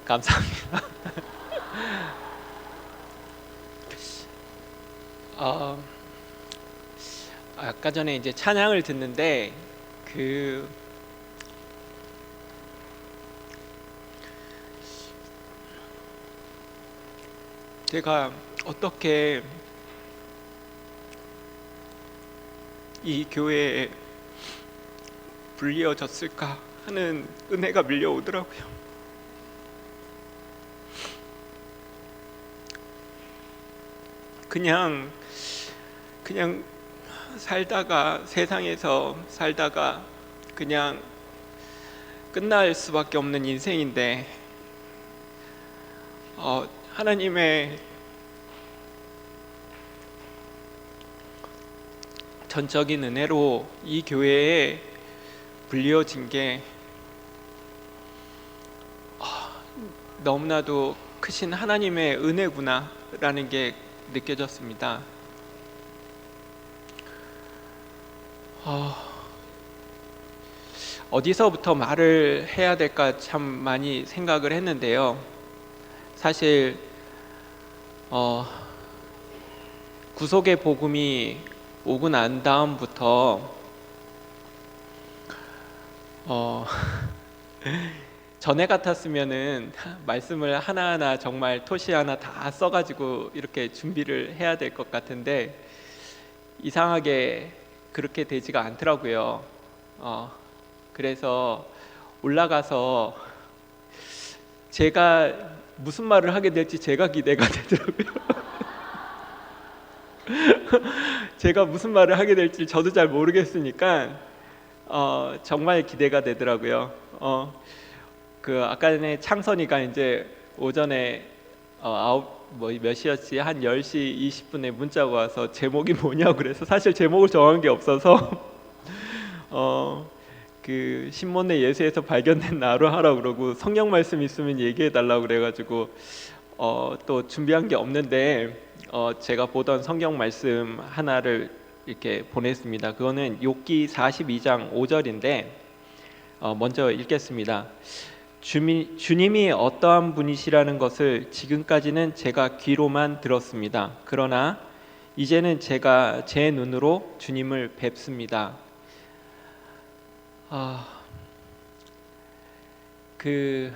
감사합니다. 어, 아까 전에 이제 찬양을 듣는데 그 제가 어떻게 이 교회에 불리어졌을까 하는 은혜가 밀려오더라고요. 그냥 그냥 살다가 세상에서 살다가 그냥 끝날 수밖에 없는 인생인데 하나님의 전적인 은혜로 이 교회에 불리어진 게 너무나도 크신 하나님의 은혜구나라는 게 느껴졌습니다. 어디서부터 말을 해야 될까 참 많이 생각을 했는데요. 사실 구속의 복음이 오고 난 다음부터 전에 같았으면은 말씀을 하나하나 정말 토시 하나 다 써가지고 이렇게 준비를 해야 될 것 같은데 이상하게 그렇게 되지가 않더라고요. 그래서 올라가서 제가 무슨 말을 하게 될지 제가 기대가 되더라고요. 제가 무슨 말을 하게 될지 저도 잘 모르겠으니까 정말 기대가 되더라고요. 그 아까 전에 창선이가 이제 오전에 몇 시였지? 한 10시 20분에 문자가 와서 제목이 뭐냐고 그래서 사실 제목을 정한 게 없어서 그 신문의 예수에서 발견된 나로 하라고 그러고 성경 말씀 있으면 얘기해 달라고 그래가지고 또 준비한 게 없는데 제가 보던 성경 말씀 하나를 이렇게 보냈습니다. 그거는 욥기 42장 5절인데 먼저 읽겠습니다. 주님이 어떠한 분이시라는 것을 지금까지는 제가 귀로만 들었습니다. 그러나 이제는 제가 제 눈으로 주님을 뵙습니다. 그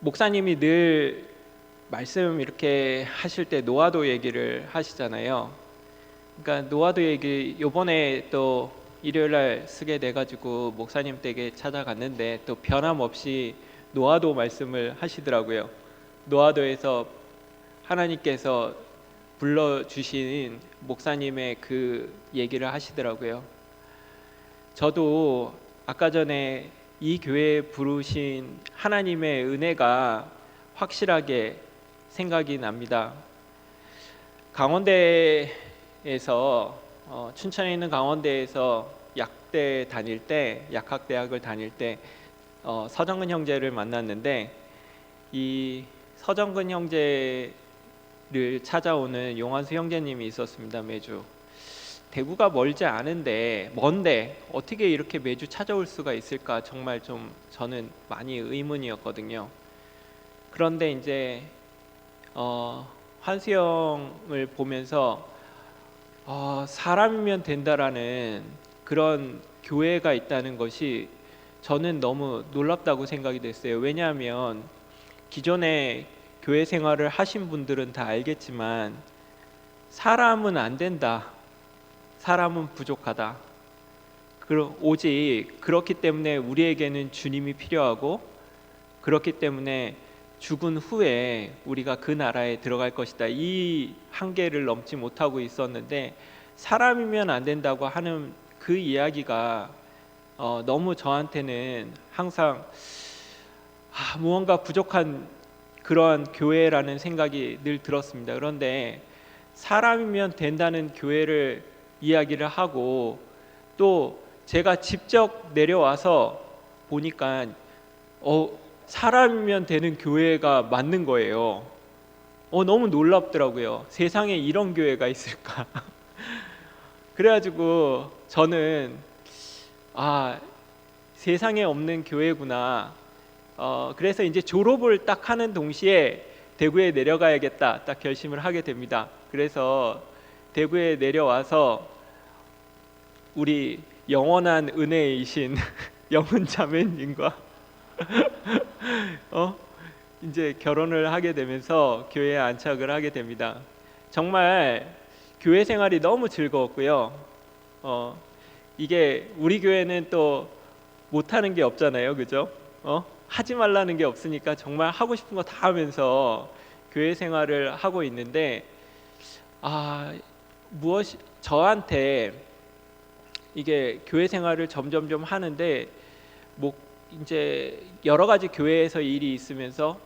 목사님이 늘 말씀 이렇게 하실 때 노아도 얘기를 하시잖아요. 그러니까 노아도 얘기 요번에 또 일요일날 쓰게 돼가지고 목사님 댁에 찾아갔는데 또 변함없이 노아도 말씀을 하시더라고요. 노아도에서 하나님께서 불러주신 목사님의 그 얘기를 하시더라고요. 저도 아까 전에 이 교회에 부르신 하나님의 은혜가 확실하게 생각이 납니다. 강원대에서 춘천에 있는 강원대에서 약학대학을 다닐 때 서정근 형제를 만났는데 이 서정근 형제를 찾아오는 용환수 형제님이 있었습니다. 매주 대구가 멀지 않은데 먼데 어떻게 이렇게 매주 찾아올 수가 있을까 정말 좀 저는 많이 의문이었거든요. 그런데 이제 환수 형을 보면서 사람이면 된다라는 그런 교회가 있다는 것이 저는 너무 놀랍다고 생각이 됐어요. 왜냐하면 기존에 교회 생활을 하신 분들은 다 알겠지만 사람은 안 된다. 사람은 부족하다. 오직 그렇기 때문에 우리에게는 주님이 필요하고 그렇기 때문에 죽은 후에 우리가 그 나라에 들어갈 것이다. 이 한계를 넘지 못하고 있었는데 사람이면 안 된다고 하는 그 이야기가 너무 저한테는 항상 무언가 부족한 그러한 교회라는 생각이 늘 들었습니다. 그런데 사람이면 된다는 교회를 이야기를 하고 또 제가 직접 내려와서 보니까 사람이면 되는 교회가 맞는 거예요. 너무 놀랍더라고요. 세상에 이런 교회가 있을까? 그래가지고 저는 세상에 없는 교회구나. 그래서 이제 졸업을 딱 하는 동시에 대구에 내려가야겠다 딱 결심을 하게 됩니다. 그래서 대구에 내려와서 우리 영원한 은혜이신 영훈 자매님과 이제 결혼을 하게 되면서 교회에 안착을 하게 됩니다. 정말 교회 생활이 너무 즐거웠고요. 이게 우리 교회는 또 못하는 게 없잖아요, 그죠? 하지 말라는 게 없으니까 정말 하고 싶은 거 다 하면서 교회 생활을 하고 있는데, 무엇이 저한테 이게 교회 생활을 점점점 하는데 이제 여러 가지 교회에서 일이 있으면서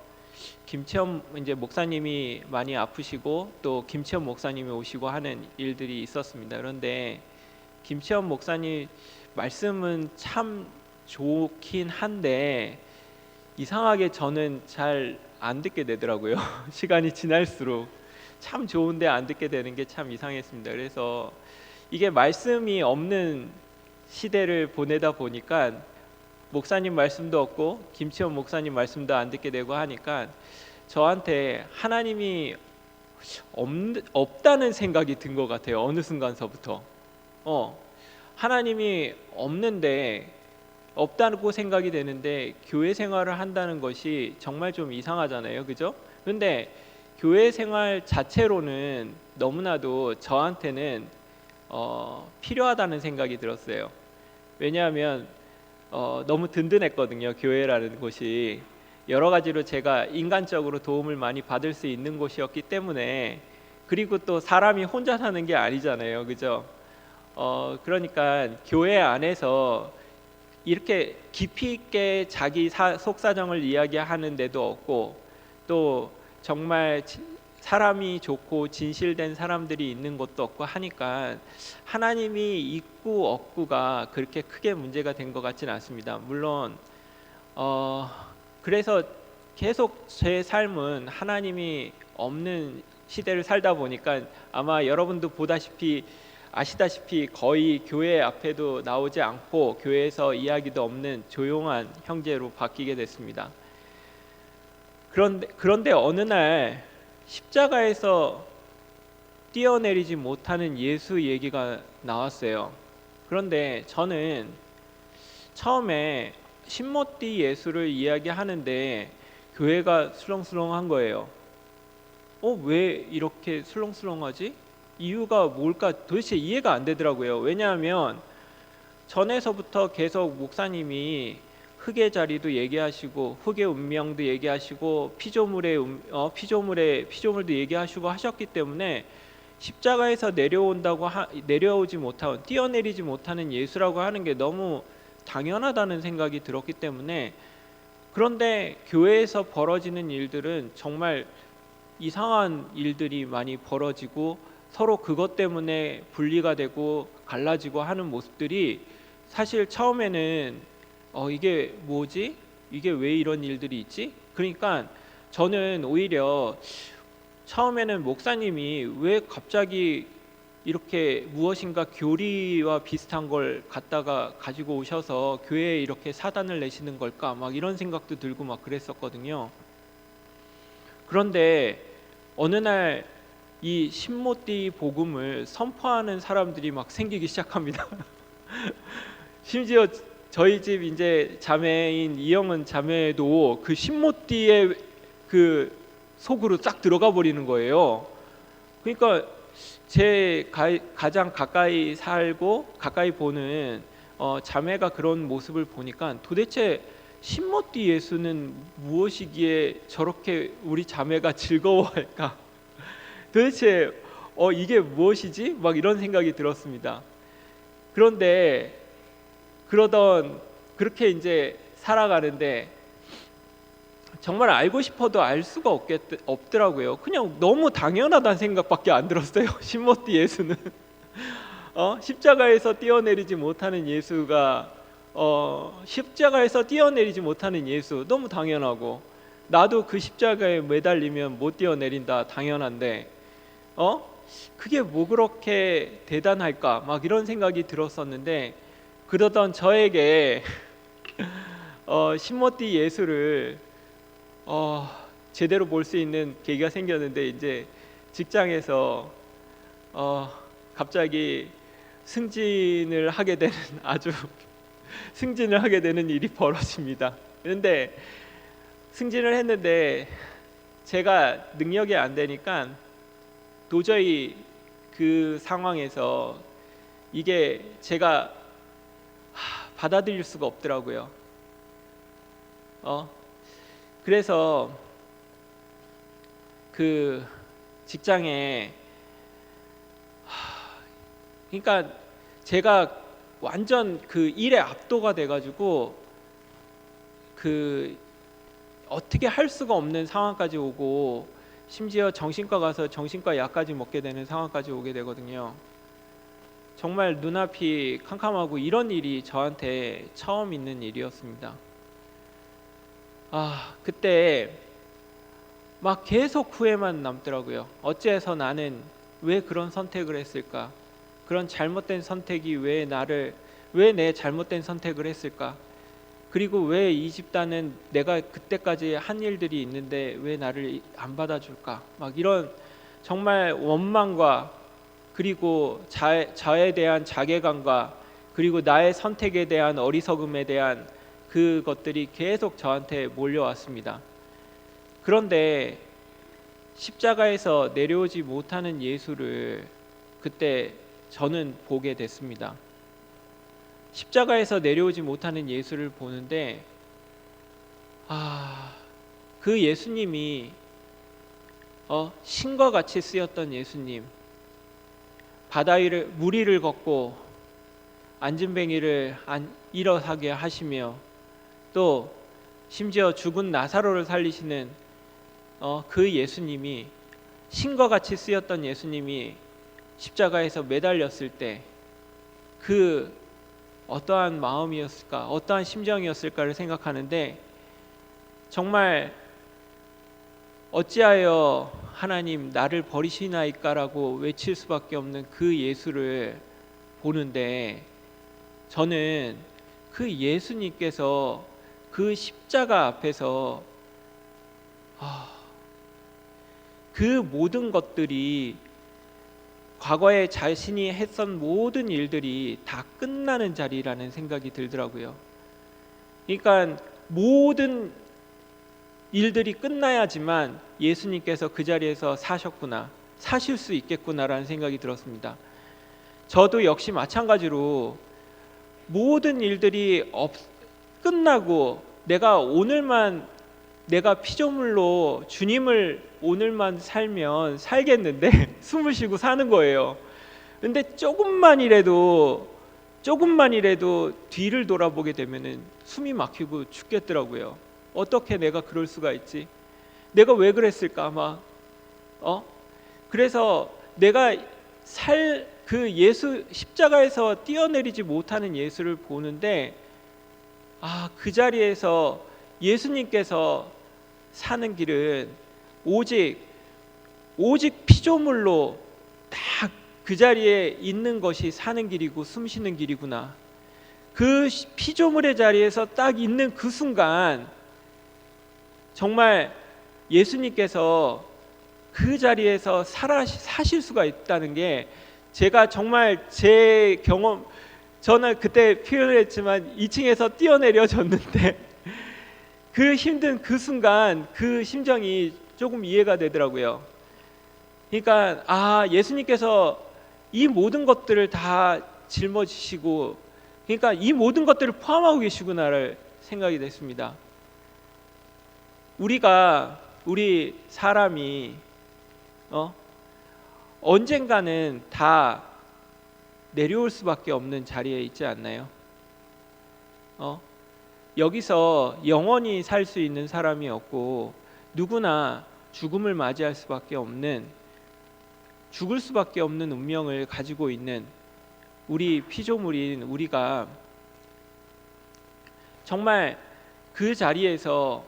김채원 이제 목사님이 많이 아프시고 또 김채원 목사님이 오시고 하는 일들이 있었습니다. 그런데 김채원 목사님 말씀은 참 좋긴 한데 이상하게 저는 잘 안 듣게 되더라고요. 시간이 지날수록 참 좋은데 안 듣게 되는 게 참 이상했습니다. 그래서 이게 말씀이 없는 시대를 보내다 보니까 목사님 말씀도 없고 김치원 목사님 말씀도 안 듣게 되고 하니까 저한테 하나님이 없다는 생각이 든 것 같아요. 어느 순간서부터 하나님이 없다고 생각이 되는데 교회 생활을 한다는 것이 정말 좀 이상하잖아요, 그죠? 그런데 교회 생활 자체로는 너무나도 저한테는 필요하다는 생각이 들었어요. 왜냐하면 너무 든든했거든요. 교회라는 곳이 여러 가지로 제가 인간적으로 도움을 많이 받을 수 있는 곳이었기 때문에, 그리고 또 사람이 혼자 사는 게 아니잖아요, 그죠? 그러니까 교회 안에서 이렇게 깊이 있게 자기 속사정을 이야기하는 데도 없고 또 정말 사람이 좋고 진실된 사람들이 있는 곳도 없고 하니까 하나님이 있고 없고가 그렇게 크게 문제가 된 것 같지는 않습니다. 물론 그래서 계속 제 삶은 하나님이 없는 시대를 살다 보니까 아마 여러분도 아시다시피 거의 교회 앞에도 나오지 않고 교회에서 이야기도 없는 조용한 형제로 바뀌게 됐습니다. 그런데 어느 날 십자가에서 뛰어내리지 못하는 예수 얘기가 나왔어요. 그런데 저는 처음에 신모띠 예수를 이야기하는데 교회가 술렁술렁한 거예요. 왜 이렇게 술렁술렁하지? 이유가 뭘까 도대체 이해가 안 되더라고요. 왜냐하면 전에서부터 계속 목사님이 흙의 자리도 얘기하시고 흙의 운명도 얘기하시고 피조물도 얘기하시고 하셨기 때문에 십자가에서 내려오지 못하고 뛰어내리지 못하는 예수라고 하는 게 너무 당연하다는 생각이 들었기 때문에, 그런데 교회에서 벌어지는 일들은 정말 이상한 일들이 많이 벌어지고 서로 그것 때문에 분리가 되고 갈라지고 하는 모습들이 사실 처음에는 이게 뭐지? 이게 왜 이런 일들이 있지? 그러니까 저는 오히려 처음에는 목사님이 왜 갑자기 이렇게 무엇인가 교리와 비슷한 걸 갖다가 가지고 오셔서 교회에 이렇게 사단을 내시는 걸까? 막 이런 생각도 들고 막 그랬었거든요. 그런데 어느 날 이 신모띠 복음을 선포하는 사람들이 막 생기기 시작합니다. 심지어 저희 집 이제 자매인 이영은 자매도 그 신모띠의 그 속으로 쫙 들어가 버리는 거예요. 그러니까 제 가장 가까이 살고 가까이 보는 자매가 그런 모습을 보니까 도대체 신모띠 예수는 무엇이기에 저렇게 우리 자매가 즐거워할까? 도대체 이게 무엇이지? 막 이런 생각이 들었습니다. 그런데 그렇게 이제 살아가는데 정말 알고 싶어도 알 수가 없더라고요. 그냥 너무 당연하다는 생각밖에 안 들었어요. 신모띠 예수는 십자가에서 뛰어내리지 못하는 예수가 십자가에서 뛰어내리지 못하는 예수 너무 당연하고, 나도 그 십자가에 매달리면 못 뛰어내린다 당연한데 그게 뭐 그렇게 대단할까 막 이런 생각이 들었었는데, 그러던 저에게 신모띠 예수를 제대로 볼 수 있는 계기가 생겼는데 이제 직장에서 갑자기 승진을 하게 되는 아주 승진을 하게 되는 일이 벌어집니다. 그런데 승진을 했는데 제가 능력이 안 되니까 도저히 그 상황에서 이게 제가 받아들일 수가 없더라고요. 그래서 그 직장에 그러니까 제가 완전 그 일에 압도가 돼가지고 그 어떻게 할 수가 없는 상황까지 오고 심지어 정신과 가서 정신과 약까지 먹게 되는 상황까지 오게 되거든요. 정말 눈앞이 캄캄하고 이런 일이 저한테 처음 있는 일이었습니다. 그때 막 계속 후회만 남더라고요. 어째서 나는 왜 그런 선택을 했을까? 그런 잘못된 선택이 왜 내 잘못된 선택을 했을까? 그리고 왜 이 집단은 내가 그때까지 한 일들이 있는데 왜 나를 안 받아줄까? 막 이런 정말 원망과 그리고 저에 대한 자괴감과 그리고 나의 선택에 대한 어리석음에 대한 그것들이 계속 저한테 몰려왔습니다. 그런데 십자가에서 내려오지 못하는 예수를 그때 저는 보게 됐습니다. 십자가에서 내려오지 못하는 예수를 보는데 그 예수님이 신과 같이 쓰였던 예수님, 바다 위를 물 위를 걷고 안진뱅이를 일어서게 하시며 또 심지어 죽은 나사로를 살리시는 그 예수님이 신과 같이 쓰였던 예수님이 십자가에서 매달렸을 때 그 어떠한 마음이었을까, 어떠한 심정이었을까를 생각하는데 정말 어찌하여 하나님 나를 버리시나이까라고 외칠 수밖에 없는 그 예수를 보는데 저는 그 예수님께서 그 십자가 앞에서 그 모든 것들이 과거에 자신이 했던 모든 일들이 다 끝나는 자리라는 생각이 들더라고요. 그러니까 모든 일들이 끝나야지만 예수님께서 그 자리에서 사셨구나, 사실 수 있겠구나라는 생각이 들었습니다. 저도 역시 마찬가지로 모든 일들이 끝나고 내가 피조물로 주님을 오늘만 살면 살겠는데 숨을 쉬고 사는 거예요. 근데 조금만이라도 뒤를 돌아보게 되면은 숨이 막히고 죽겠더라고요. 어떻게 내가 그럴 수가 있지? 내가 왜 그랬을까? 그래서 내가 그 예수 십자가에서 뛰어내리지 못하는 예수를 보는데 그 자리에서 예수님께서 사는 길은 오직 피조물로 딱 그 자리에 있는 것이 사는 길이고 숨쉬는 길이구나. 그 피조물의 자리에서 딱 있는 그 순간 정말 예수님께서 그 자리에서 사실 수가 있다는 게 제가 정말 제 경험, 저는 그때 표현을 했지만 2층에서 뛰어내려졌는데 그 힘든 그 순간 그 심정이 조금 이해가 되더라고요. 그러니까 예수님께서 이 모든 것들을 다 짊어지시고 그러니까 이 모든 것들을 포함하고 계시구나를 생각이 됐습니다. 우리 사람이 언젠가는 다 내려올 수밖에 없는 자리에 있지 않나요? 여기서 영원히 살 수 있는 사람이 없고 누구나 죽음을 맞이할 수밖에 없는, 죽을 수밖에 없는 운명을 가지고 있는 우리 피조물인 우리가 정말 그 자리에서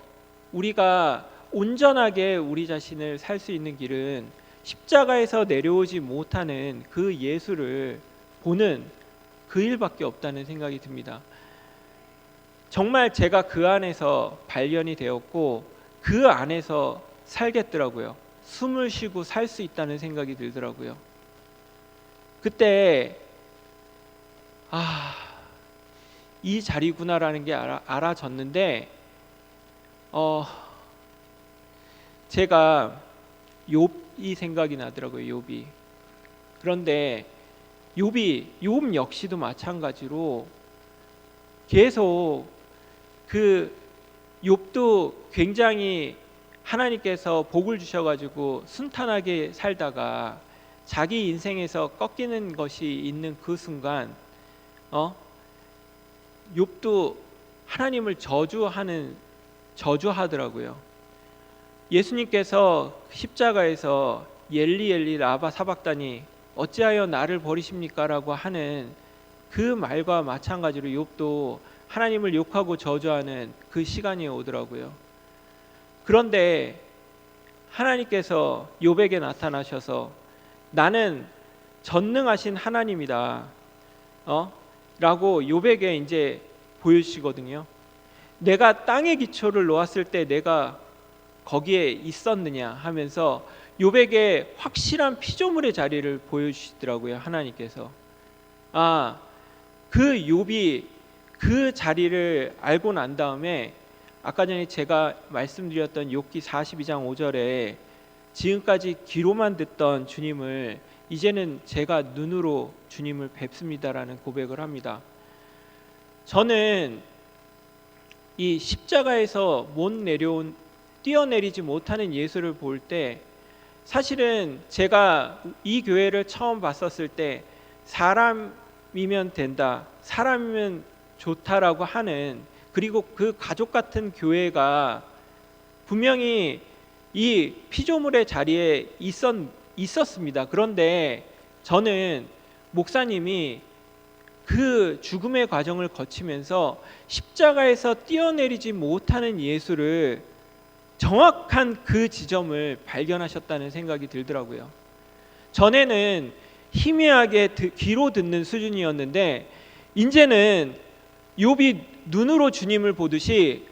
우리가 온전하게 우리 자신을 살 수 있는 길은 십자가에서 내려오지 못하는 그 예수를 보는 그 일밖에 없다는 생각이 듭니다. 정말 제가 그 안에서 발견이 되었고 그 안에서 살겠더라고요. 숨을 쉬고 살 수 있다는 생각이 들더라고요. 그때 이 자리구나라는 게 알아졌는데 제가 욥이 생각이 나더라고요. 욥이. 그런데 욥 역시도 마찬가지로 계속 그 욥도 굉장히 하나님께서 복을 주셔가지고 순탄하게 살다가 자기 인생에서 꺾이는 것이 있는 그 순간 욥도 하나님을 저주하더라고요. 예수님께서 십자가에서 엘리 엘리 라바 사박다니 어찌하여 나를 버리십니까? 라고 하는 그 말과 마찬가지로 욥도 하나님을 욕하고 저주하는 그 시간이 오더라고요. 그런데 하나님께서 욥에게 나타나셔서 나는 전능하신 하나님이다 라고 욥에게 이제 보여주시거든요. 내가 땅의 기초를 놓았을 때 내가 거기에 있었느냐 하면서 욥에게 확실한 피조물의 자리를 보여주시더라고요. 하나님께서. 그 욥이 그 자리를 알고 난 다음에 아까 전에 제가 말씀드렸던 욥기 42장 5절에 지금까지 귀로만 듣던 주님을 이제는 제가 눈으로 주님을 뵙습니다라는 고백을 합니다. 저는 이 십자가에서 못 내려온 뛰어내리지 못하는 예수를 볼 때 사실은 제가 이 교회를 처음 봤었을 때 사람이면 된다, 사람이면 좋다라고 하는, 그리고 그 가족 같은 교회가 분명히 이 피조물의 자리에 있었습니다. 그런데 저는 목사님이 그 죽음의 과정을 거치면서 십자가에서 뛰어내리지 못하는 예수를 정확한 그 지점을 발견하셨다는 생각이 들더라고요. 전에는 희미하게 귀로 듣는 수준이었는데 이제는 욥이 눈으로 주님을 보듯이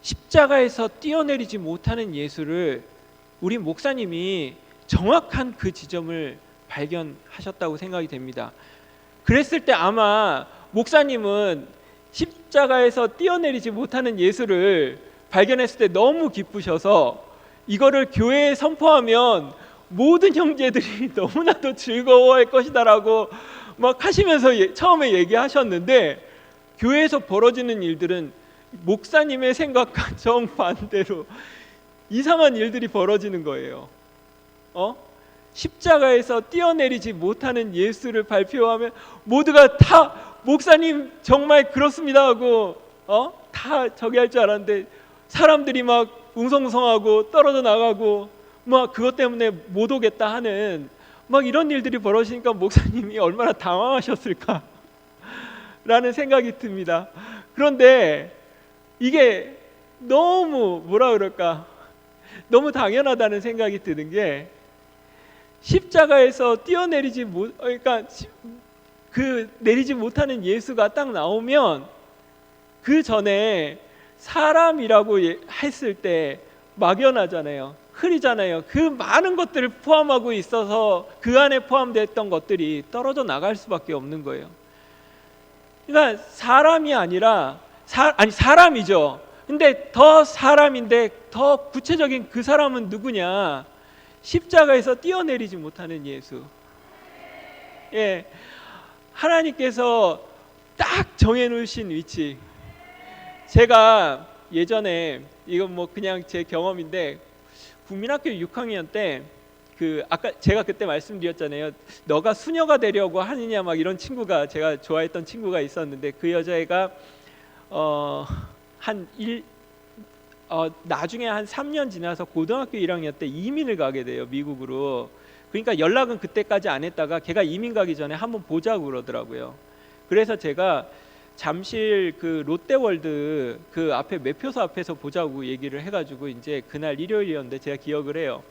십자가에서 뛰어내리지 못하는 예수를 우리 목사님이 정확한 그 지점을 발견하셨다고 생각이 됩니다. 그랬을 때 아마 목사님은 십자가에서 뛰어내리지 못하는 예수를 발견했을 때 너무 기쁘셔서 이거를 교회에 선포하면 모든 형제들이 너무나도 즐거워할 것이다라고 막 하시면서 처음에 얘기하셨는데 교회에서 벌어지는 일들은 목사님의 생각과 정반대로 이상한 일들이 벌어지는 거예요. 십자가에서 뛰어내리지 못하는 예수를 발표하면 모두가 다 목사님 정말 그렇습니다 하고 다 저기 할 줄 알았는데 사람들이 막 웅성웅성하고 떨어져 나가고 막 그것 때문에 못 오겠다 하는 막 이런 일들이 벌어지니까 목사님이 얼마나 당황하셨을까 라는 생각이 듭니다. 그런데 이게 너무 너무 당연하다는 생각이 드는 게 십자가에서 뛰어내리지 내리지 못하는 예수가 딱 나오면 그 전에 사람이라고 했을 때 막연하잖아요. 흐리잖아요. 그 많은 것들을 포함하고 있어서 그 안에 포함됐던 것들이 떨어져 나갈 수밖에 없는 거예요. 그러니까 사람이 아니라 사람이죠. 근데 더 사람인데 더 구체적인 그 사람은 누구냐? 십자가에서 뛰어내리지 못하는 예수. 하나님께서 딱 정해놓으신 위치. 제가 예전에 이건 뭐 그냥 제 경험인데 국민학교 6학년 때 아까 제가 그때 말씀드렸잖아요. 너가 수녀가 되려고 하느냐 막 이런 친구가 제가 좋아했던 친구가 있었는데 그 여자애가 나중에 한 3년 지나서 고등학교 1학년 때 이민을 가게 돼요. 미국으로. 그러니까 연락은 그때까지 안 했다가 걔가 이민 가기 전에 한번 보자고 그러더라고요. 그래서 제가 잠실 그 롯데월드 그 앞에 매표소 앞에서 보자고 얘기를 해가지고 이제 그날 일요일이었는데 제가 기억을 해요.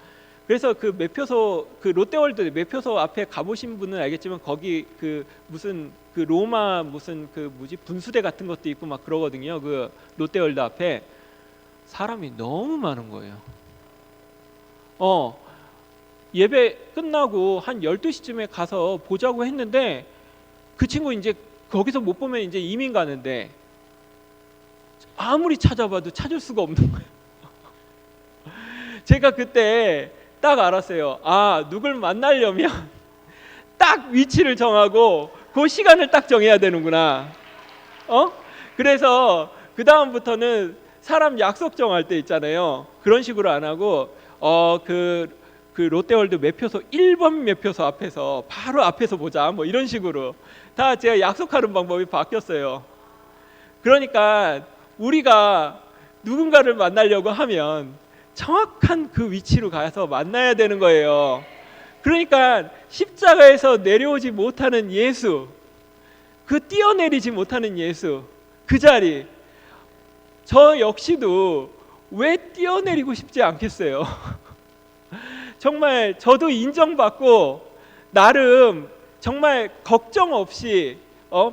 그래서 그 매표소, 그 롯데월드 매표소 앞에 가보신 분은 알겠지만 거기 그 무슨 그 로마 무슨 그 뭐지 분수대 같은 것도 있고 막 그러거든요. 그 롯데월드 앞에 사람이 너무 많은 거예요. 예배 끝나고 한 12시쯤에 가서 보자고 했는데 그 친구 이제 거기서 못 보면 이제 이민 가는데 아무리 찾아봐도 찾을 수가 없는 거예요. 제가 그때 딱 알았어요. 아, 누굴 만나려면 딱 위치를 정하고 그 시간을 딱 정해야 되는구나. 그래서 그 다음부터는 사람 약속 정할 때 있잖아요. 그런 식으로 안 하고 그 롯데월드 매표소 1번 매표소 앞에서 바로 앞에서 보자 뭐 이런 식으로 다 제가 약속하는 방법이 바뀌었어요. 그러니까 우리가 누군가를 만나려고 하면 정확한 그 위치로 가서 만나야 되는 거예요. 그러니까 십자가에서 내려오지 못하는 예수, 그 뛰어내리지 못하는 예수, 그 자리, 저 역시도 왜 뛰어내리고 싶지 않겠어요? 정말 저도 인정받고 나름 정말 걱정 없이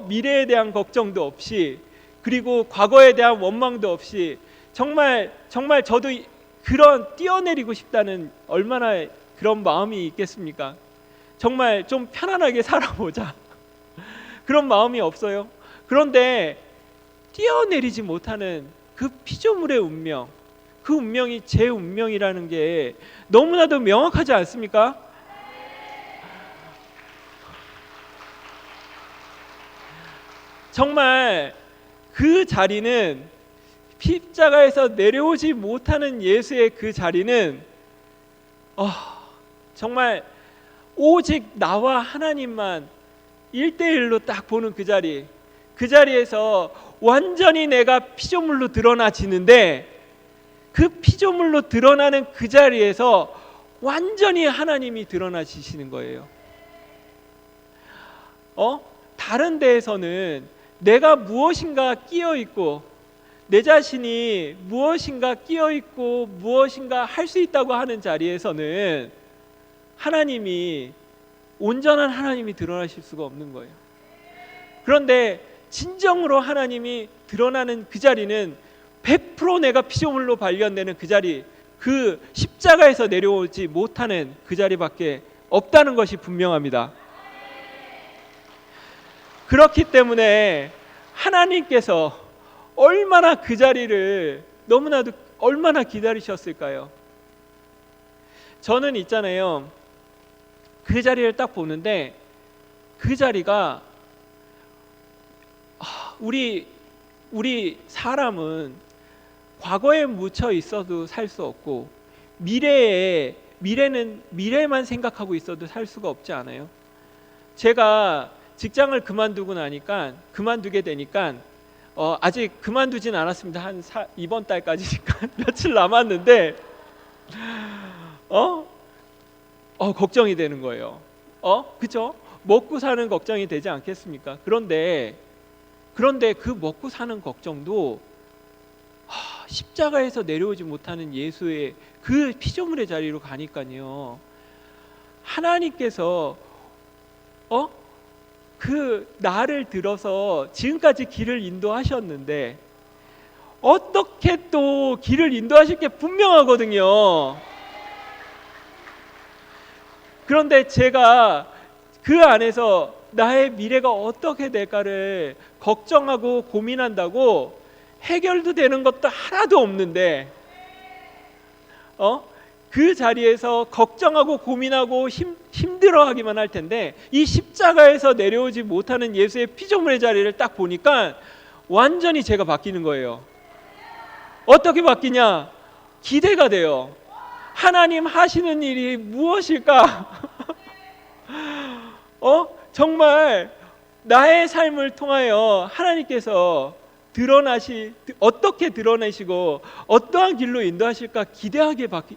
미래에 대한 걱정도 없이 그리고 과거에 대한 원망도 없이 정말 저도 그런 뛰어내리고 싶다는 얼마나 그런 마음이 있겠습니까? 정말 좀 편안하게 살아보자 그런 마음이 없어요. 그런데 뛰어내리지 못하는 그 피조물의 운명, 그 운명이 제 운명이라는 게 너무나도 명확하지 않습니까? 정말 그 자리는 십자가에서 내려오지 못하는 예수의 그 자리는 정말 오직 나와 하나님만 1대1로 딱 보는 그 자리, 그 자리에서 완전히 내가 피조물로 드러나지는데 그 피조물로 드러나는 그 자리에서 완전히 하나님이 드러나지시는 거예요. 다른 데에서는 내가 무엇인가 끼어 있고 내 자신이 무엇인가 끼어 있고 무엇인가 할 수 있다고 하는 자리에서는 하나님이 온전한 하나님이 드러나실 수가 없는 거예요. 그런데 진정으로 하나님이 드러나는 그 자리는 100% 내가 피조물로 발견되는 그 자리, 그 십자가에서 내려오지 못하는 그 자리밖에 없다는 것이 분명합니다. 그렇기 때문에 하나님께서 얼마나 그 자리를 너무나도 얼마나 기다리셨을까요? 저는 있잖아요, 그 자리를 딱 보는데 그 자리가 우리 사람은 과거에 묻혀 있어도 살 수 없고 미래만 생각하고 있어도 살 수가 없지 않아요? 제가 직장을 그만두게 되니까 아직 그만두진 않았습니다. 이번 달까지니까 며칠 남았는데 걱정이 되는 거예요. 그죠? 먹고 사는 걱정이 되지 않겠습니까? 그런데 그 먹고 사는 걱정도 십자가에서 내려오지 못하는 예수의 그 피조물의 자리로 가니까요, 하나님께서 그 나를 들어서 지금까지 길을 인도하셨는데 어떻게 또 길을 인도하실 게 분명하거든요. 그런데 제가 그 안에서 나의 미래가 어떻게 될까를 걱정하고 고민한다고 해결도 되는 것도 하나도 없는데 그 자리에서 걱정하고 고민하고 힘들어하기만 할 텐데 이 십자가에서 내려오지 못하는 예수의 피조물의 자리를 딱 보니까 완전히 제가 바뀌는 거예요. 어떻게 바뀌냐? 기대가 돼요. 하나님 하시는 일이 무엇일까? 정말 나의 삶을 통하여 하나님께서 어떻게 드러내시고 어떠한 길로 인도하실까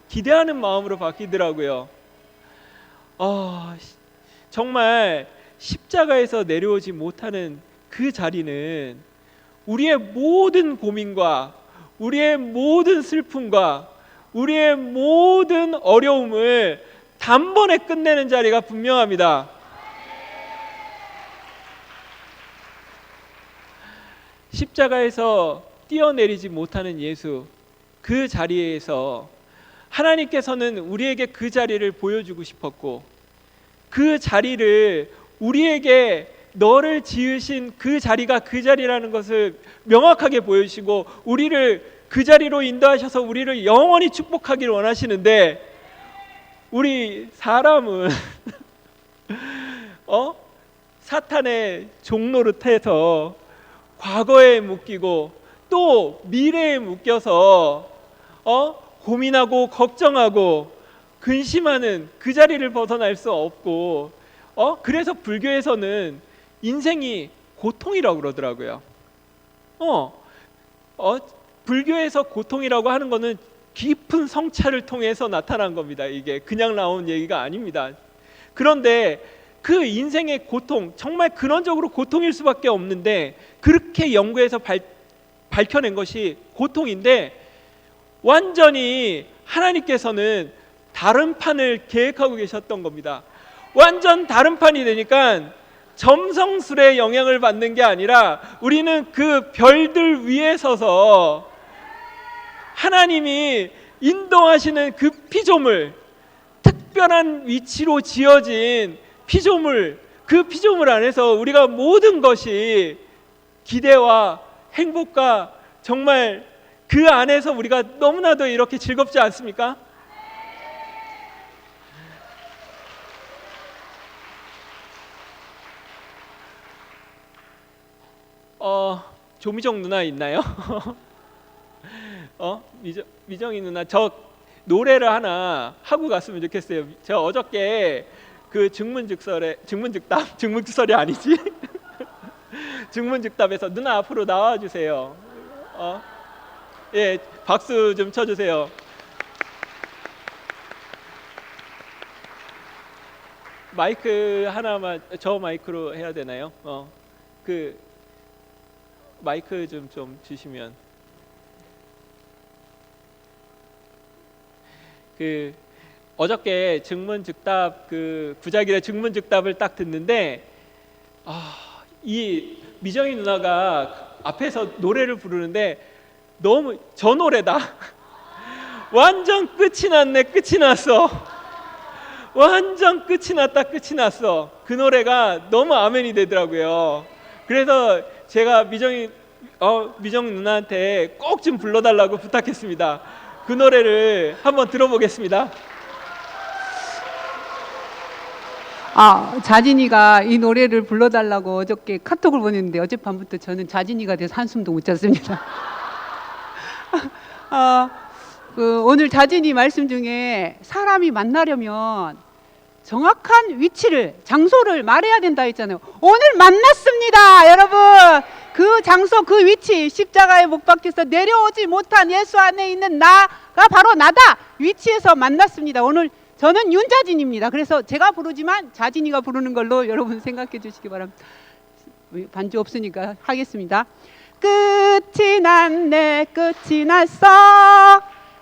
기대하는 마음으로 바뀌더라고요. 정말 십자가에서 내려오지 못하는 그 자리는 우리의 모든 고민과 우리의 모든 슬픔과 우리의 모든 어려움을 단번에 끝내는 자리가 분명합니다. 십자가에서 뛰어내리지 못하는 예수, 그 자리에서 하나님께서는 우리에게 그 자리를 보여주고 싶었고, 그 자리를 우리에게 너를 지으신 그 자리가 그 자리라는 것을 명확하게 보여주시고 우리를 그 자리로 인도하셔서 우리를 영원히 축복하기를 원하시는데, 우리 사람은 사탄의 종노릇해서 과거에 묶이고 또 미래에 묶여서 고민하고 걱정하고 근심하는 그 자리를 벗어날 수 없고, 그래서 불교에서는 인생이 고통이라고 그러더라고요. 불교에서 고통이라고 하는 것은 깊은 성찰을 통해서 나타난 겁니다. 이게 그냥 나온 얘기가 아닙니다. 그런데 그 인생의 고통, 정말 근원적으로 고통일 수밖에 없는데, 그렇게 연구해서 밝혀낸 것이 고통인데, 완전히 하나님께서는 다른 판을 계획하고 계셨던 겁니다. 완전 다른 판이 되니까 점성술의 영향을 받는 게 아니라 우리는 그 별들 위에 서서 하나님이 인도하시는 그 피조물, 특별한 위치로 지어진 피조물, 그 피조물 안에서 우리가 모든 것이 기대와 행복과 정말 그 안에서 우리가 너무나도 이렇게 즐겁지 않습니까? 조미정 누나 있나요? 미정이 누나, 저 노래를 하나 하고 갔으면 좋겠어요. 저 어저께 그 증문즉답이 아니지? 증문즉답에서 누나 앞으로 나와주세요. 예, 박수 좀 쳐주세요. 마이크 하나만, 저 마이크로 해야 되나요? 그 마이크 좀 주시면. 그 어저께 증문즉답, 그 구자길의 증문즉답을 딱 듣는데, 이 미정이 누나가 앞에서 노래를 부르는데 너무 저 노래다. 완전 끝이 났네. 끝이 났어. 완전 끝이 났다. 끝이 났어. 그 노래가 너무 아멘이 되더라고요. 그래서 제가 미정 누나한테 꼭 좀 불러달라고 부탁했습니다. 그 노래를 한번 들어보겠습니다. 자진이가 이 노래를 불러달라고 어저께 카톡을 보냈는데 어젯밤부터 저는 자진이가 돼서 한숨도 못 잤습니다. 오늘 자진이 말씀 중에 사람이 만나려면 정확한 위치를, 장소를 말해야 된다 했잖아요. 오늘 만났습니다, 여러분. 그 장소, 그 위치, 십자가에 못 박혀서 내려오지 못한 예수 안에 있는 나가 바로 나다. 위치에서 만났습니다. 오늘 저는 윤자진입니다. 그래서 제가 부르지만 자진이가 부르는 걸로 여러분 생각해 주시기 바랍니다. 반주 없으니까 하겠습니다. 끝이 났네. 끝이 났어.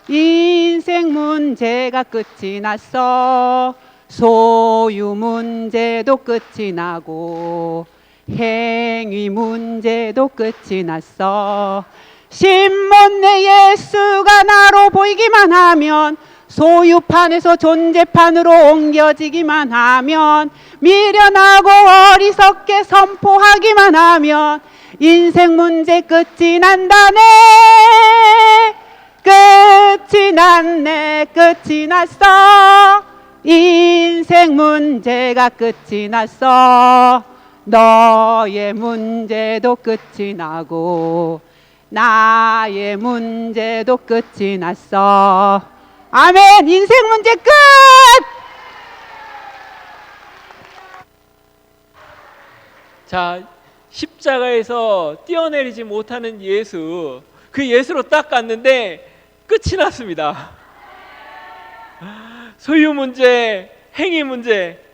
인생 문제가 끝이 났어. 소유 문제도 끝이 나고 행위 문제도 끝이 났어. 신문내 예수가 나로 보이기만 하면, 소유판에서 존재판으로 옮겨지기만 하면, 미련하고 어리석게 선포하기만 하면 인생 문제 끝이 난다네. 끝이 났네. 끝이 났어. 인생 문제가 끝이 났어. 너의 문제도 끝이 나고 나의 문제도 끝이 났어. 아멘. 인생 문제 끝. 자, 십자가에서 뛰어내리지 못하는 예수, 그 예수로 딱 갔는데 끝이 났습니다. 소유 문제, 행위 문제,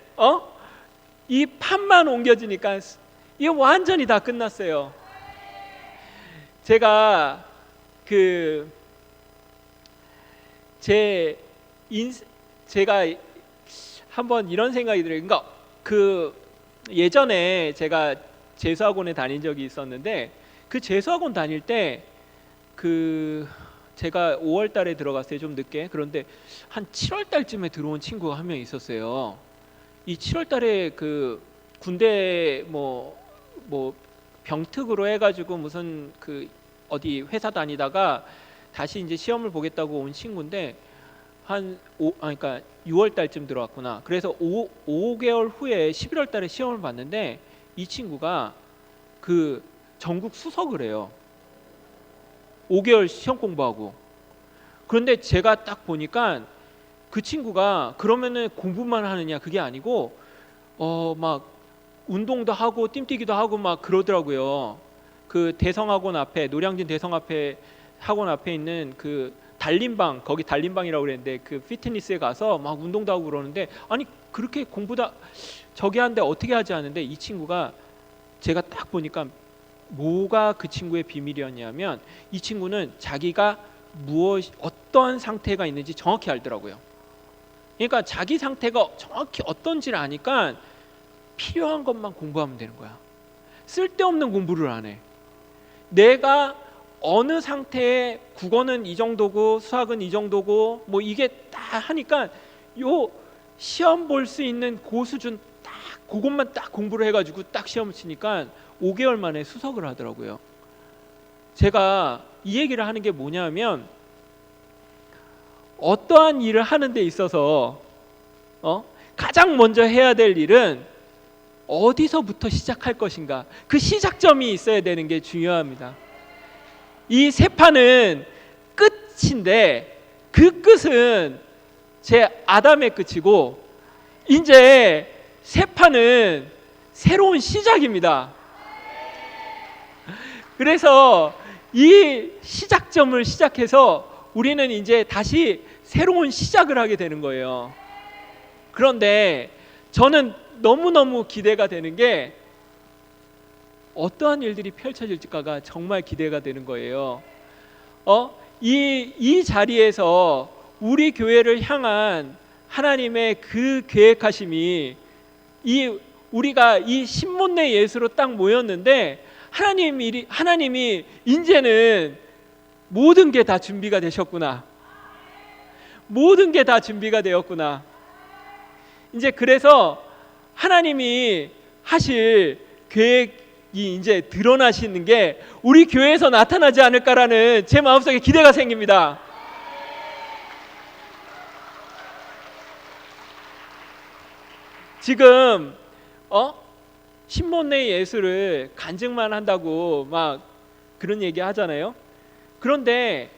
이 판만 옮겨지니까 이게 완전히 다 끝났어요. 제가 제 제가 한번 이런 생각이 들어요. 그러니까 그 예전에 제가 재수학원에 다닌 적이 있었는데, 그 재수학원 다닐 때 그 제가 5월 달에 들어갔어요. 좀 늦게. 그런데 한 7월 달쯤에 들어온 친구가 한 명 있었어요. 이 7월 달에 그 군대 뭐 병특으로 해가지고 무슨 그 어디 회사 다니다가 다시 이제 시험을 보겠다고 온 친구인데, 그러니까 6월 달쯤 들어왔구나. 그래서 5개월 후에 11월 달에 시험을 봤는데, 이 친구가 그 전국 수석을 해요. 5개월 시험 공부하고. 그런데 제가 딱 보니까 그 친구가 그러면은 공부만 하느냐, 그게 아니고 막 운동도 하고 띰뛰기도 하고 막 그러더라고요. 그 대성학원 앞에, 노량진 대성 앞에 학원 앞에 있는 그 달림방, 거기 달림방이라고 그랬는데 그 피트니스에 가서 막 운동도 하고 그러는데, 아니 그렇게 공부다 저기 하는데 어떻게 하지 않은데, 이 친구가 제가 딱 보니까 뭐가 그 친구의 비밀이었냐면, 이 친구는 자기가 어떤 상태가 있는지 정확히 알더라고요. 그러니까 자기 상태가 정확히 어떤지를 아니까 필요한 것만 공부하면 되는 거야. 쓸데없는 공부를 안 해. 내가 어느 상태에 국어는 이 정도고 수학은 이 정도고 뭐 이게 다 하니까 요 시험 볼 수 있는 그 수준 딱 그것만 딱 공부를 해가지고 딱 시험을 치니까 5개월 만에 수석을 하더라고요. 제가 이 얘기를 하는 게 뭐냐면, 어떠한 일을 하는 데 있어서 가장 먼저 해야 될 일은 어디서부터 시작할 것인가, 그 시작점이 있어야 되는 게 중요합니다. 이 세 판은 끝인데, 그 끝은 제 아담의 끝이고, 이제 세 판은 새로운 시작입니다. 그래서 이 시작점을 시작해서 우리는 이제 다시 새로운 시작을 하게 되는 거예요. 그런데 저는 너무너무 기대가 되는 게, 어떠한 일들이 펼쳐질지가 정말 기대가 되는 거예요. 이 자리에서 우리 교회를 향한 하나님의 그 계획하심이, 우리가 이 신몬내 예수로 딱 모였는데, 하나님이 이제는 모든 게 다 준비가 되셨구나. 모든 게 다 준비가 되었구나. 이제 그래서 하나님이 하실 계획이 이제 드러나시는 게 우리 교회에서 나타나지 않을까라는 제 마음속에 기대가 생깁니다. 지금 신몬내 예수를 간증만 한다고 막 그런 얘기 하잖아요. 그런데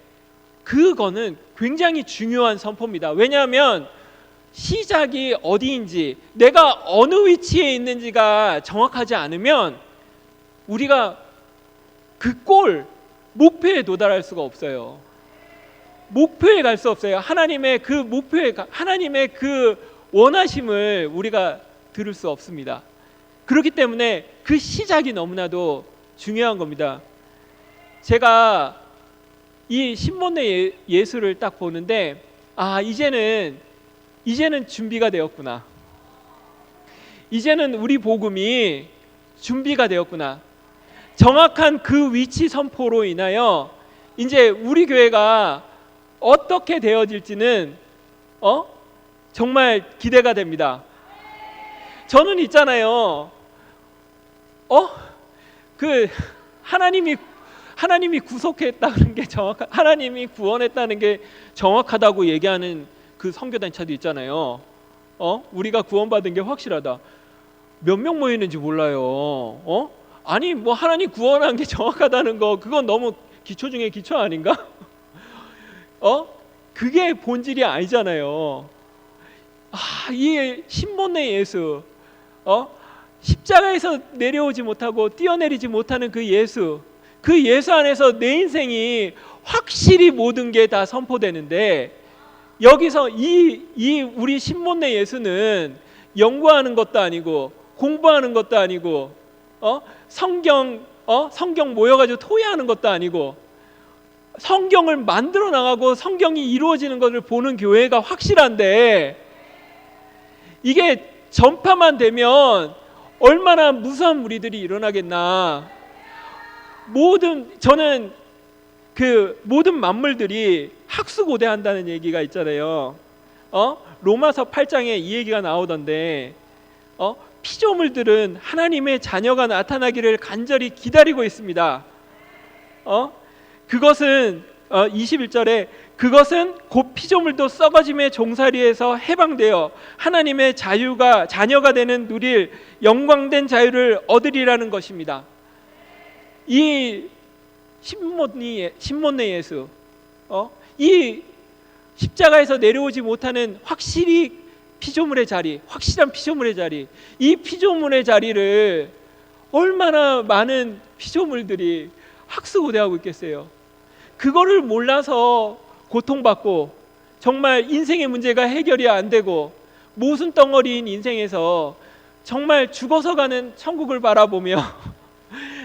그거는 굉장히 중요한 선포입니다. 왜냐하면 시작이 어디인지, 내가 어느 위치에 있는지가 정확하지 않으면 우리가 그 목표에 도달할 수가 없어요. 목표에 갈 수 없어요. 하나님의 그 목표에, 하나님의 그 원하심을 우리가 들을 수 없습니다. 그렇기 때문에 그 시작이 너무나도 중요한 겁니다. 제가 이 신몬내 예수를 딱 보는데, 이제는 준비가 되었구나. 이제는 우리 복음이 준비가 되었구나. 정확한 그 위치 선포로 인하여 이제 우리 교회가 어떻게 되어질지는 정말 기대가 됩니다. 저는 있잖아요. 그 하나님이 구속했다는 게 하나님이 구원했다는 게 정확하다고 얘기하는 그 선교단체도 있잖아요. 우리가 구원받은 게 확실하다. 몇 명 모이는지 몰라요. 아니 뭐 하나님 구원한 게 정확하다는 거, 그건 너무 기초 중에 기초 아닌가? 그게 본질이 아니잖아요. 이 신몬내 예수, 십자가에서 내려오지 못하고 뛰어내리지 못하는 그 예수 안에서 내 인생이 확실히 모든 게 다 선포되는데, 여기서 이 우리 신몬내 예수는 연구하는 것도 아니고 공부하는 것도 아니고 성경 모여가지고 토의하는 것도 아니고 성경을 만들어 나가고 성경이 이루어지는 것을 보는 교회가 확실한데, 이게 전파만 되면 얼마나 무수한 무리들이 일어나겠나. 저는 그 모든 만물들이 학수고대한다는 얘기가 있잖아요. 로마서 8장에 이 얘기가 나오던데, 피조물들은 하나님의 자녀가 나타나기를 간절히 기다리고 있습니다. 그것은 21절에 그것은 곧 피조물도 썩어짐의 종살이에서 해방되어 하나님의 자녀가 되는 누릴 영광된 자유를 얻으리라는 것입니다. 이 신몬내 예수, 이 십자가에서 내려오지 못하는 확실한 피조물의 자리, 이 피조물의 자리를 얼마나 많은 피조물들이 학수고대하고 있겠어요. 그거를 몰라서 고통받고 정말 인생의 문제가 해결이 안 되고 모순 덩어리인 인생에서 정말 죽어서 가는 천국을 바라보며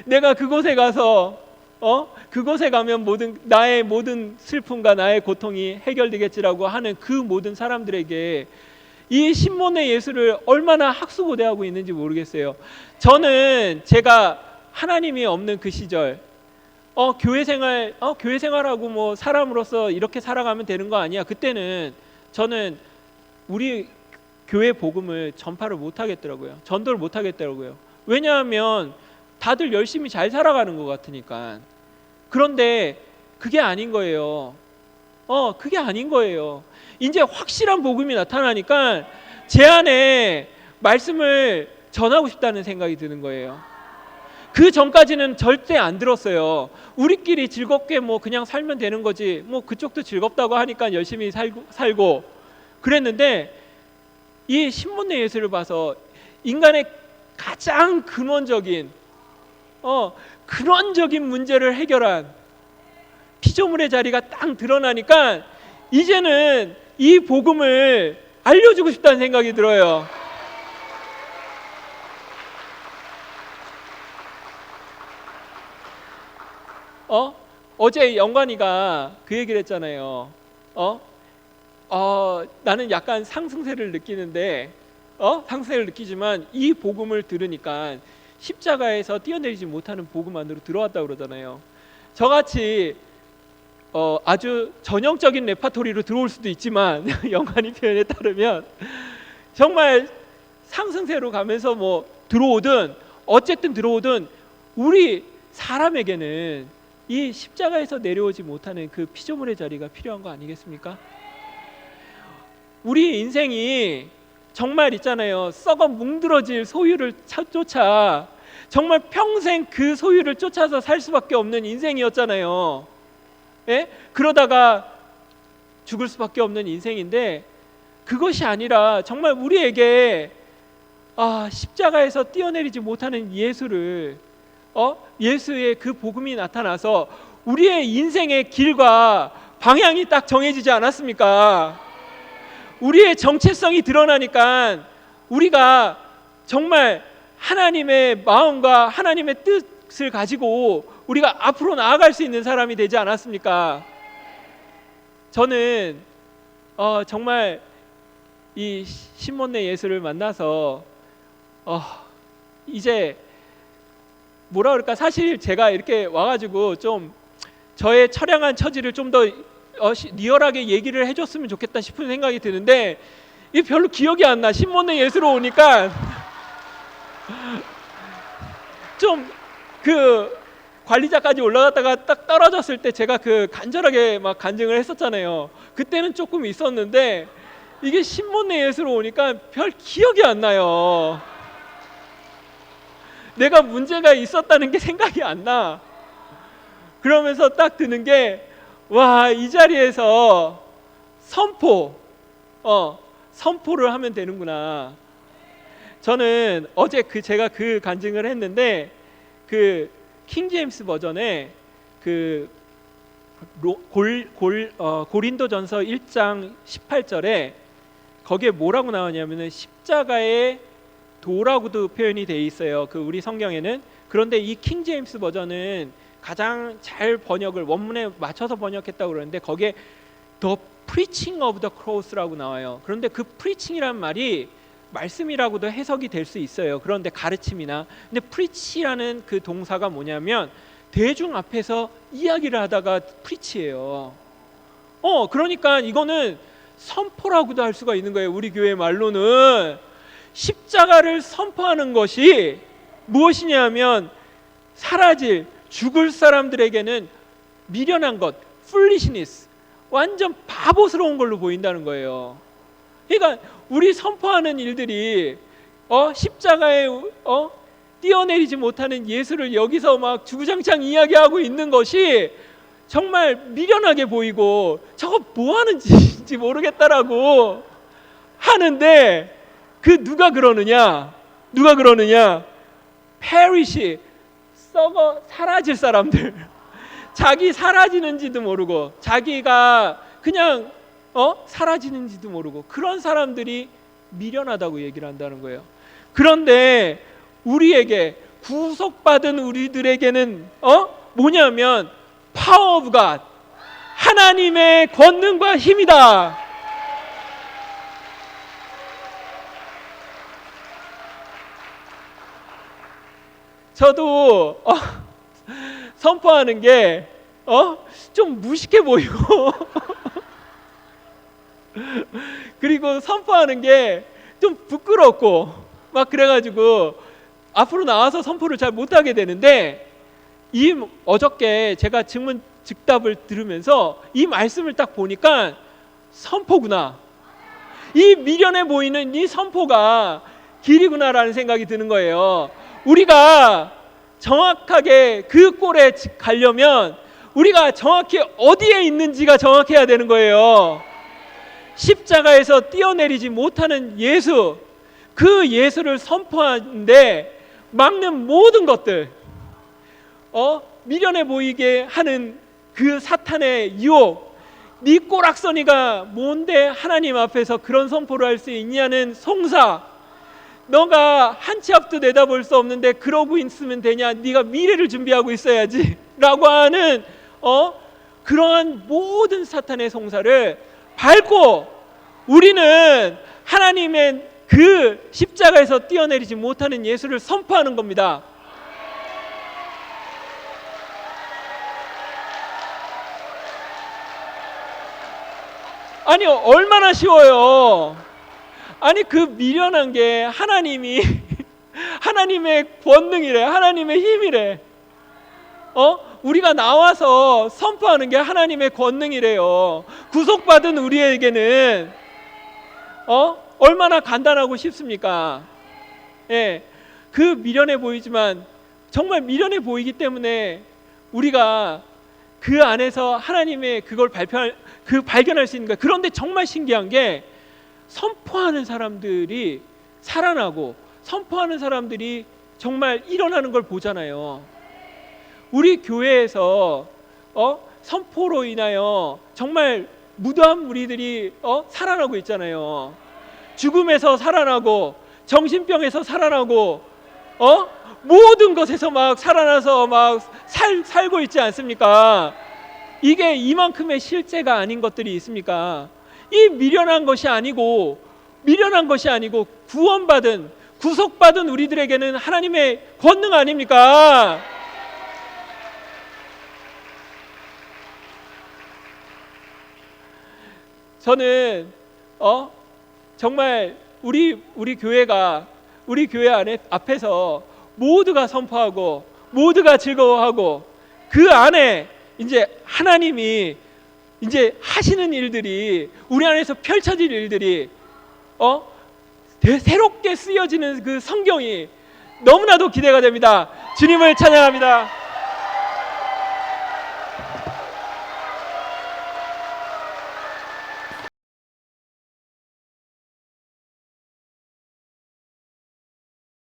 내가 그곳에 가서 그곳에 가면 나의 모든 슬픔과 나의 고통이 해결되겠지라고 하는 그 모든 사람들에게 이 신몬의 예수를 얼마나 학수고대하고 있는지 모르겠어요. 저는 제가 하나님이 없는 그 시절, 교회 생활하고 뭐 사람으로서 이렇게 살아가면 되는 거 아니야. 그때는 저는 우리 교회 복음을 전파를 못 하겠더라고요. 전도를 못 하겠더라고요. 왜냐하면 다들 열심히 잘 살아가는 것 같으니까. 그런데 그게 아닌 거예요. 그게 아닌 거예요. 이제 확실한 복음이 나타나니까 제 안에 말씀을 전하고 싶다는 생각이 드는 거예요. 그 전까지는 절대 안 들었어요. 우리끼리 즐겁게 뭐 그냥 살면 되는 거지, 뭐 그쪽도 즐겁다고 하니까 열심히 살고 그랬는데, 이 신문의 예수를 봐서 인간의 가장 근원적인 문제를 해결한 피조물의 자리가 딱 드러나니까 이제는 이 복음을 알려주고 싶다는 생각이 들어요. 어제 영관이가 그 얘기를 했잖아요. 나는 약간 상승세를 느끼는데, 상승세를 느끼지만 이 복음을 들으니까 십자가에서 뛰어내리지 못하는 복음 안으로 들어왔다고 그러잖아요. 저같이 아주 전형적인 레파토리로 들어올 수도 있지만 영관이 표현에 따르면 정말 상승세로 가면서 뭐 들어오든 어쨌든 들어오든 우리 사람에게는 이 십자가에서 내려오지 못하는 그 피조물의 자리가 필요한 거 아니겠습니까? 우리 인생이 정말 있잖아요. 썩어 뭉드러질 소유를 쫓아 정말 평생 그 소유를 쫓아서 살 수밖에 없는 인생이었잖아요. 예? 그러다가 죽을 수밖에 없는 인생인데, 그것이 아니라 정말 우리에게 십자가에서 뛰어내리지 못하는 예수를 예수의 그 복음이 나타나서 우리의 인생의 길과 방향이 딱 정해지지 않았습니까? 우리의 정체성이 드러나니까 우리가 정말 하나님의 마음과 하나님의 뜻을 가지고 우리가 앞으로 나아갈 수 있는 사람이 되지 않았습니까? 저는 정말 이 신몬네 예수를 만나서 이제 뭐라 그럴까, 사실 제가 이렇게 와가지고 좀 저의 처량한 처지를 좀 더 리얼하게 얘기를 해줬으면 좋겠다 싶은 생각이 드는데, 이게 별로 기억이 안 나. 신몬네 예수로 오니까 좀 그 관리자까지 올라갔다가 딱 떨어졌을 때 제가 그 간절하게 막 간증을 했었잖아요. 그때는 조금 있었는데 이게 신몬네 예수로 오니까 별 기억이 안 나요. 내가 문제가 있었다는 게 생각이 안 나. 그러면서 딱 드는 게, 와, 이 자리에서 선포를 하면 되는구나. 저는 어제 제가 그 간증을 했는데, 그 킹제임스 버전에 그 고린도전서 1장 18절에 거기에 뭐라고 나오냐면은 십자가의 도라고도 표현이 돼 있어요. 그 우리 성경에는. 그런데 이 킹제임스 버전은 가장 잘 번역을 원문에 맞춰서 번역했다고 그러는데 거기에 The Preaching of the Cross라고 나와요. 그런데 그 preaching이란 말이 말씀이라고도 해석이 될 수 있어요. 그런데 가르침이나 근데 preach라는 그 동사가 뭐냐면 대중 앞에서 이야기를 하다가 preach예요. 그러니까 이거는 선포라고도 할 수가 있는 거예요. 우리 교회 말로는 십자가를 선포하는 것이 무엇이냐면 사라질 죽을 사람들에게는 미련한 것, foolishness, 완전 바보스러운 걸로 보인다는 거예요. 그러니까 우리 선포하는 일들이 십자가에 뛰어내리지 못하는 예수를 여기서 막 주구장창 이야기하고 있는 것이 정말 미련하게 보이고 저거 뭐 하는 짓인지 모르겠다라고 하는데 그 누가 그러느냐? perish, 썩어 사라질 사람들, 자기 사라지는지도 모르고 자기가 그냥 사라지는지도 모르고 그런 사람들이 미련하다고 얘기를 한다는 거예요. 그런데 우리에게 구속받은 우리들에게는 뭐냐면 power of God, 하나님의 권능과 힘이다. 저도 선포하는 게 좀 무식해 보이고 그리고 선포하는 게 좀 부끄럽고 막 그래가지고 앞으로 나와서 선포를 잘 못하게 되는데 어저께 제가 증문 즉답을 들으면서 이 말씀을 딱 보니까 선포구나, 이 미련해 보이는 이 선포가 길이구나라는 생각이 드는 거예요. 우리가 정확하게 그 꼴에 가려면 우리가 정확히 어디에 있는지가 정확해야 되는 거예요. 십자가에서 뛰어내리지 못하는 예수, 그 예수를 선포하는데 막는 모든 것들, 미련해 보이게 하는 그 사탄의 유혹, 네 꼬락서니가 뭔데 하나님 앞에서 그런 선포를 할 수 있냐는 송사, 너가 한 치 앞도 내다볼 수 없는데 그러고 있으면 되냐, 네가 미래를 준비하고 있어야지 라고 하는 그러한 모든 사탄의 송사를 밟고 우리는 하나님의 그 십자가에서 뛰어내리지 못하는 예수를 선포하는 겁니다. 아니 얼마나 쉬워요. 아니 그 미련한 게 하나님이 하나님의 권능이래, 하나님의 힘이래. 우리가 나와서 선포하는 게 하나님의 권능이래요. 구속받은 우리에게는 얼마나 간단하고 쉽습니까? 예, 그 미련해 보이지만 정말 미련해 보이기 때문에 우리가 그 안에서 하나님의 그걸 발견할 수 있는 거예요. 그런데 정말 신기한 게 선포하는 사람들이 살아나고 선포하는 사람들이 정말 일어나는 걸 보잖아요. 우리 교회에서 선포로 인하여 정말 무도한 무리들이 살아나고 있잖아요. 죽음에서 살아나고 정신병에서 살아나고 모든 것에서 막 살아나서 막 살고 있지 않습니까? 이게 이만큼의 실제가 아닌 것들이 있습니까? 이 미련한 것이 아니고 구원받은 구속받은 우리들에게는 하나님의 권능 아닙니까? 저는 정말 우리 교회가 우리 교회 앞에서 모두가 선포하고 모두가 즐거워하고 그 안에 이제 하나님이 이제 하시는 일들이 우리 안에서 펼쳐질 일들이 새롭게 쓰여지는 그 성경이 너무나도 기대가 됩니다. 주님을 찬양합니다.